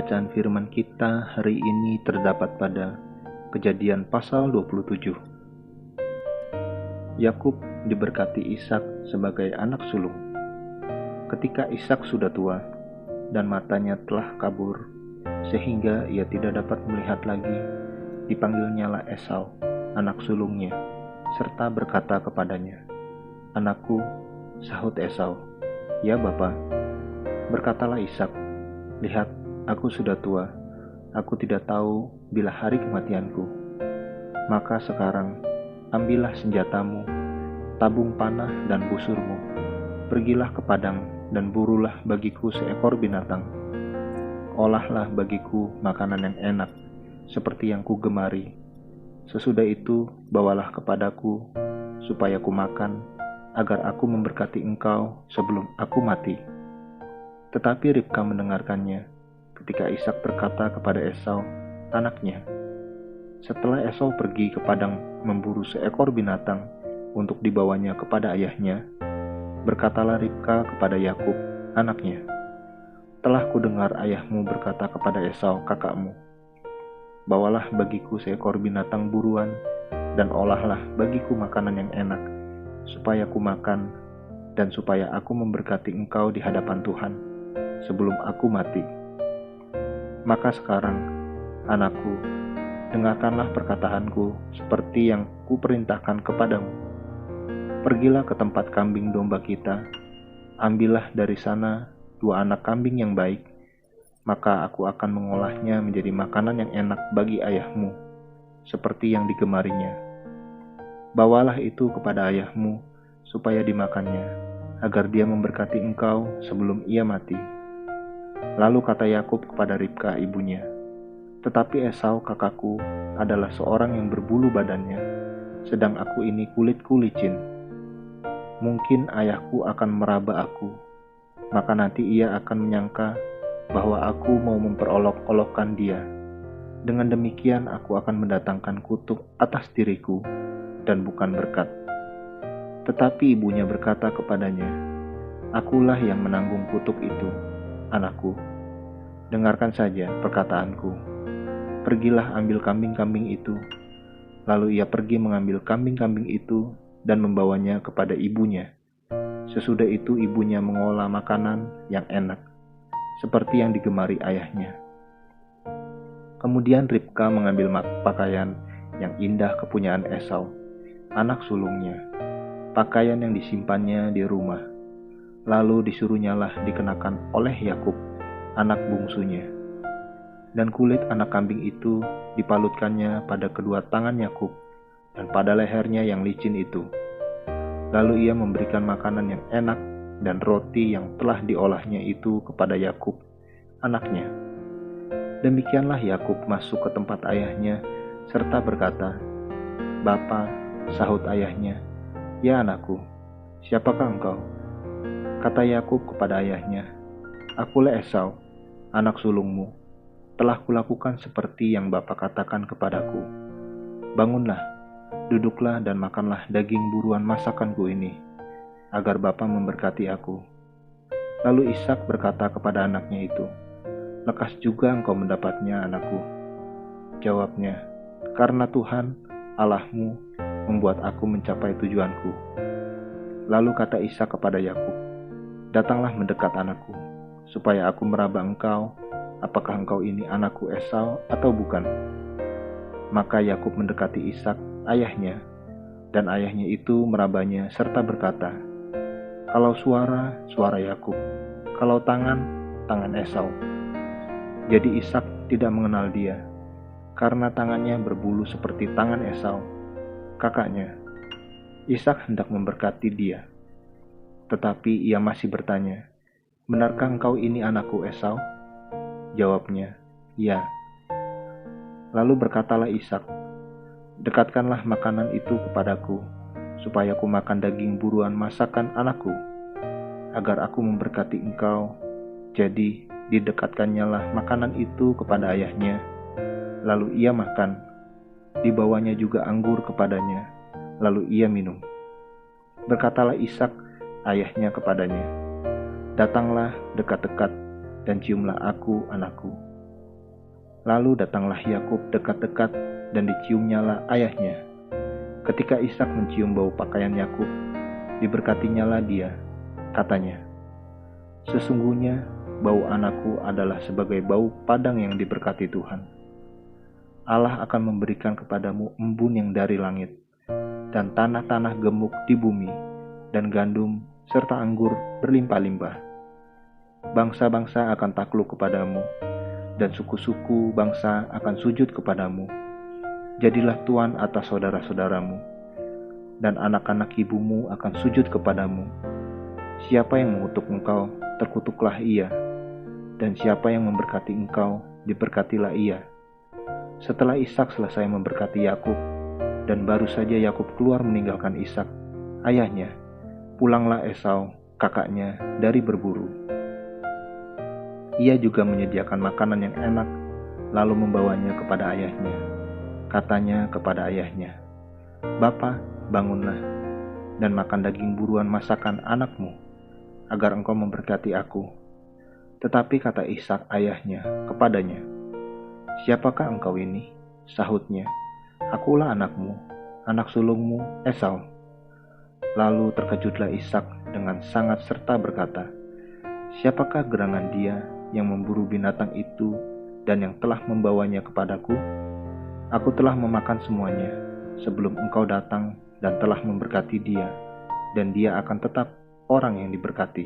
Bacaan firman kita hari ini terdapat pada Kejadian pasal 27. Yakub diberkati Ishak sebagai anak sulung. Ketika Ishak sudah tua dan matanya telah kabur sehingga ia tidak dapat melihat lagi, dipanggilnyalah Esau, anak sulungnya, serta berkata kepadanya, "Anakku," sahut Esau. "Ya Bapa." Berkatalah Ishak, "Lihat, aku sudah tua, aku tidak tahu bila hari kematianku. Maka sekarang, ambillah senjatamu, tabung panah dan busurmu, pergilah ke padang dan burulah bagiku seekor binatang. Olahlah bagiku makanan yang enak, seperti yang kugemari. Sesudah itu, bawalah kepadaku, supaya ku makan, agar aku memberkati engkau sebelum aku mati." Tetapi Ribka mendengarkannya ketika Ishak berkata kepada Esau, anaknya. Setelah Esau pergi ke padang memburu seekor binatang untuk dibawanya kepada ayahnya, berkatalah Ribka kepada Yakub, anaknya, "Telah kudengar ayahmu berkata kepada Esau kakakmu, bawalah bagiku seekor binatang buruan dan olahlah bagiku makanan yang enak, supaya ku makan dan supaya aku memberkati engkau di hadapan Tuhan sebelum aku mati. Maka sekarang, anakku, dengarkanlah perkataanku seperti yang kuperintahkan kepadamu. Pergilah ke tempat kambing domba kita, ambillah dari sana 2 anak kambing yang baik, maka aku akan mengolahnya menjadi makanan yang enak bagi ayahmu, seperti yang digemarinya. Bawalah itu kepada ayahmu, supaya dimakannya, agar dia memberkati engkau sebelum ia mati." Lalu kata Yakub kepada Ribka ibunya, "Tetapi Esau kakakku adalah seorang yang berbulu badannya, sedang aku ini kulitku licin. Mungkin ayahku akan meraba aku, maka nanti ia akan menyangka bahwa aku mau memperolok-olokkan dia. Dengan demikian aku akan mendatangkan kutuk atas diriku dan bukan berkat." Tetapi ibunya berkata kepadanya, "Akulah yang menanggung kutuk itu, anakku. Dengarkan saja perkataanku. Pergilah ambil kambing-kambing itu." Lalu ia pergi mengambil kambing-kambing itu dan membawanya kepada ibunya. Sesudah itu ibunya mengolah makanan yang enak, seperti yang digemari ayahnya. Kemudian Ribka mengambil pakaian yang indah kepunyaan Esau, anak sulungnya, pakaian yang disimpannya di rumah. Lalu disuruhnyalah dikenakan oleh Yakub, anak bungsunya. Dan kulit anak kambing itu dipalutkannya pada kedua tangan Yakub dan pada lehernya yang licin itu. Lalu ia memberikan makanan yang enak dan roti yang telah diolahnya itu kepada Yakub, anaknya. Demikianlah Yakub masuk ke tempat ayahnya serta berkata, "Bapa," sahut ayahnya. "Ya anakku, siapakah engkau?" Kata Yakub kepada ayahnya, "Akulah Esau, anak sulungmu. Telah kulakukan seperti yang Bapa katakan kepadaku. Bangunlah, duduklah dan makanlah daging buruan masakanku ini, agar Bapa memberkati aku." Lalu Ishak berkata kepada anaknya itu, "Lekas juga engkau mendapatnya, anakku." Jawabnya, "Karena Tuhan, Allahmu, membuat aku mencapai tujuanku." Lalu kata Ishak kepada Yakub, "Datanglah mendekat anakku, supaya aku meraba engkau, apakah engkau ini anakku Esau atau bukan." Maka Yakub mendekati Ishak, ayahnya, dan ayahnya itu merabanya serta berkata, "Kalau suara, suara Yakub, kalau tangan, tangan Esau." Jadi Ishak tidak mengenal dia, karena tangannya berbulu seperti tangan Esau, kakaknya. Ishak hendak memberkati dia, tetapi ia masih bertanya, "Benarkah engkau ini anakku Esau?" Jawabnya, "Ya." Lalu berkatalah Ishak, "Dekatkanlah makanan itu kepadaku, supaya aku makan daging buruan masakan anakku, agar aku memberkati engkau." Jadi didekatkannyalah makanan itu kepada ayahnya, lalu ia makan. Dibawanya juga anggur kepadanya, lalu ia minum. Berkatalah Ishak ayahnya kepadanya, "Datanglah dekat-dekat dan ciumlah aku, anakku." Lalu datanglah Yakub dekat-dekat dan diciumnyalah ayahnya. Ketika Ishak mencium bau pakaian Yakub, diberkatinyalah dia. Katanya, "Sesungguhnya bau anakku adalah sebagai bau padang yang diberkati Tuhan. Allah akan memberikan kepadamu embun yang dari langit, dan tanah-tanah gemuk di bumi, dan gandum serta anggur berlimpah-limpah. Bangsa-bangsa akan takluk kepadamu, dan suku-suku bangsa akan sujud kepadamu. Jadilah tuan atas saudara-saudaramu, dan anak-anak ibumu akan sujud kepadamu. Siapa yang mengutuk engkau, terkutuklah ia, dan siapa yang memberkati engkau, diberkatilah ia." Setelah Ishak selesai memberkati Yakub, dan baru saja Yakub keluar meninggalkan Ishak, ayahnya, pulanglah Esau, kakaknya, dari berburu. Ia juga menyediakan makanan yang enak, lalu membawanya kepada ayahnya. Katanya kepada ayahnya, "Bapa, bangunlah, dan makan daging buruan masakan anakmu, agar engkau memberkati aku." Tetapi kata Ishak ayahnya kepadanya, "Siapakah engkau ini?" Sahutnya, "Akulah anakmu, anak sulungmu Esau." Lalu terkejutlah Ishak dengan sangat serta berkata, "Siapakah gerangan dia yang memburu binatang itu dan yang telah membawanya kepadaku? Aku telah memakan semuanya sebelum engkau datang dan telah memberkati dia, dan dia akan tetap orang yang diberkati."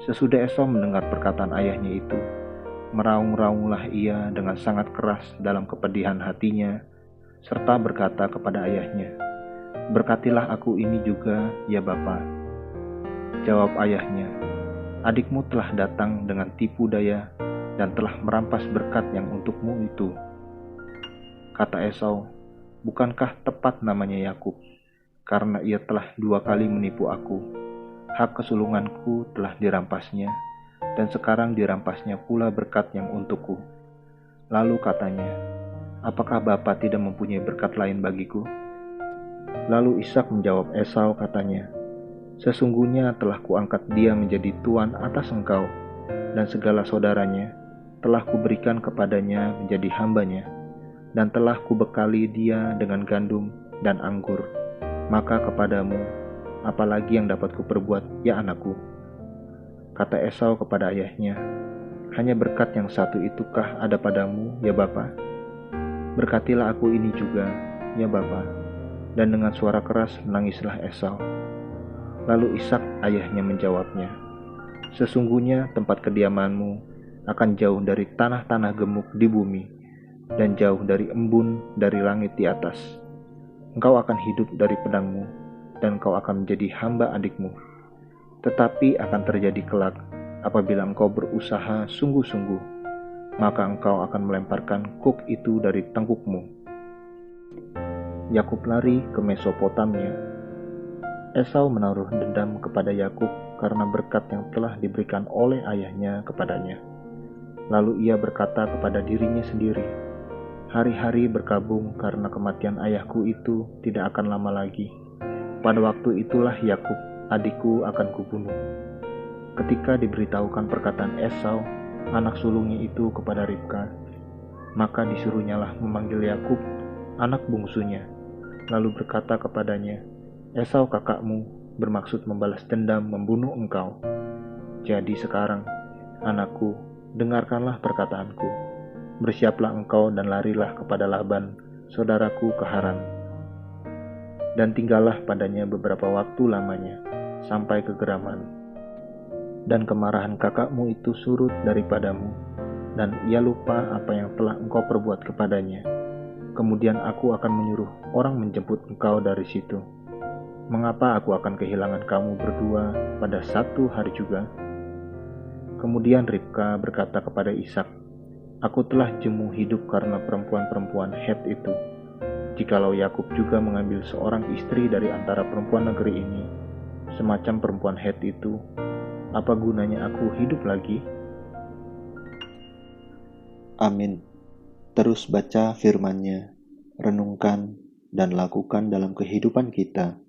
Sesudah Esau mendengar perkataan ayahnya itu, meraung-raunglah ia dengan sangat keras dalam kepedihan hatinya, serta berkata kepada ayahnya, "Berkatilah aku ini juga, ya Bapa." Jawab ayahnya, "Adikmu telah datang dengan tipu daya dan telah merampas berkat yang untukmu itu." Kata Esau, "Bukankah tepat namanya Yakub, karena ia telah 2 kali menipu aku. Hak kesulunganku telah dirampasnya, dan sekarang dirampasnya pula berkat yang untukku." Lalu katanya, "Apakah Bapa tidak mempunyai berkat lain bagiku?" Lalu Ishak menjawab Esau katanya, "Sesungguhnya telah kuangkat dia menjadi tuan atas engkau, dan segala saudaranya telah kuberikan kepadanya menjadi hambanya, dan telah kubekali dia dengan gandum dan anggur. Maka kepadamu, apalagi yang dapat kuperbuat, ya anakku?" Kata Esau kepada ayahnya, "Hanya berkat yang satu itukah ada padamu, ya Bapa? Berkatilah aku ini juga, ya Bapa." Dan dengan suara keras menangislah Esau. Lalu Ishak ayahnya menjawabnya, "Sesungguhnya tempat kediamanmu akan jauh dari tanah-tanah gemuk di bumi, dan jauh dari embun dari langit di atas. Engkau akan hidup dari pedangmu, dan engkau akan menjadi hamba adikmu. Tetapi akan terjadi kelak, apabila engkau berusaha sungguh-sungguh, maka engkau akan melemparkan kuk itu dari tengkukmu." Yakub lari ke Mesopotamia. Esau menaruh dendam kepada Yakub karena berkat yang telah diberikan oleh ayahnya kepadanya. Lalu ia berkata kepada dirinya sendiri, "Hari-hari berkabung karena kematian ayahku itu tidak akan lama lagi. Pada waktu itulah Yakub, adikku, akan kubunuh." Ketika diberitahukan perkataan Esau, anak sulungnya itu kepada Ribka, maka disuruhnyalah memanggil Yakub, anak bungsunya, lalu berkata kepadanya, "Esau kakakmu bermaksud membalas dendam membunuh engkau. Jadi sekarang, anakku, dengarkanlah perkataanku. Bersiaplah engkau dan larilah kepada Laban, saudaraku ke Haran. Dan tinggallah padanya beberapa waktu lamanya, sampai ke Geraman. Dan kemarahan kakakmu itu surut daripadamu, dan ia lupa apa yang telah engkau perbuat kepadanya. Kemudian aku akan menyuruh orang menjemput engkau dari situ. Mengapa aku akan kehilangan kamu berdua pada satu hari juga?" Kemudian Ribka berkata kepada Ishak, "Aku telah jemu hidup karena perempuan-perempuan Het itu. Jikalau Yakub juga mengambil seorang istri dari antara perempuan negeri ini, semacam perempuan Het itu, apa gunanya aku hidup lagi?" Amin. Terus baca firman-Nya, renungkan dan lakukan dalam kehidupan kita.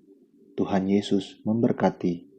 Tuhan Yesus memberkati.